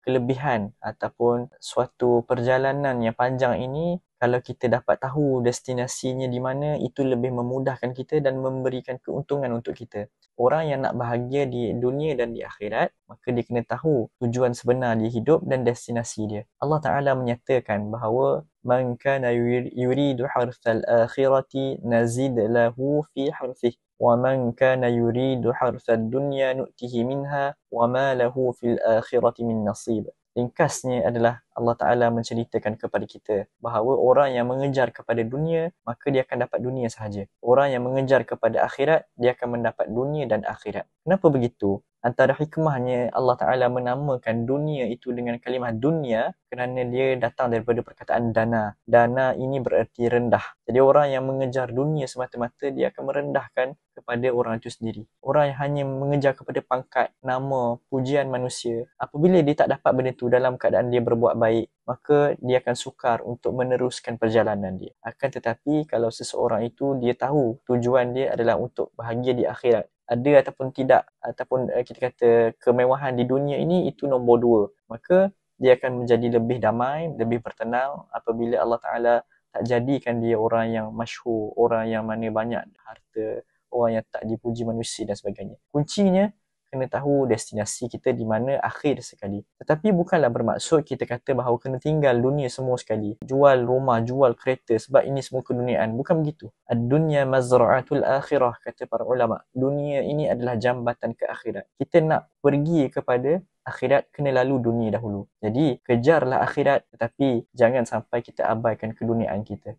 kelebihan ataupun suatu perjalanan yang panjang ini, kalau kita dapat tahu destinasinya di mana, itu lebih memudahkan kita dan memberikan keuntungan untuk kita. Orang yang nak bahagia di dunia dan di akhirat, maka dia kena tahu tujuan sebenar dia hidup dan destinasi dia. Allah Ta'ala menyatakan bahawa man kana yuridu harthal akhirati nazid lahu fi harthih wa man kana yuridu harthad dunya nu'tihi minha wa ma lahu fil akhirati min nasib. Ringkasnya adalah Allah Ta'ala menceritakan kepada kita bahawa orang yang mengejar kepada dunia, maka dia akan dapat dunia sahaja. Orang yang mengejar kepada akhirat, dia akan mendapat dunia dan akhirat. Kenapa begitu? Antara hikmahnya Allah Ta'ala menamakan dunia itu dengan kalimah dunia kerana dia datang daripada perkataan dana. Dana ini bererti rendah. Jadi orang yang mengejar dunia semata-mata, dia akan merendahkan kepada orang itu sendiri. Orang yang hanya mengejar kepada pangkat, nama, pujian manusia, apabila dia tak dapat benda itu dalam keadaan dia berbuat baik, maka dia akan sukar untuk meneruskan perjalanan dia. Akan tetapi kalau seseorang itu dia tahu tujuan dia adalah untuk bahagia di akhirat, ada ataupun tidak, ataupun kita kata kemewahan di dunia ini, itu nombor dua, maka dia akan menjadi lebih damai, lebih bertenang apabila Allah Ta'ala tak jadikan dia orang yang masyhur, orang yang mana banyak harta, orang yang tak dipuji manusia dan sebagainya. Kuncinya kena tahu destinasi kita di mana akhir sekali. Tetapi bukanlah bermaksud kita kata bahawa kena tinggal dunia semua sekali. Jual rumah, jual kereta sebab ini semua keduniaan. Bukan begitu. Ad-dunya mazra'atul akhirah, kata para ulama. Dunia ini adalah jambatan ke akhirat. Kita nak pergi kepada akhirat, kena lalu dunia dahulu. Jadi, kejarlah akhirat tetapi jangan sampai kita abaikan keduniaan kita.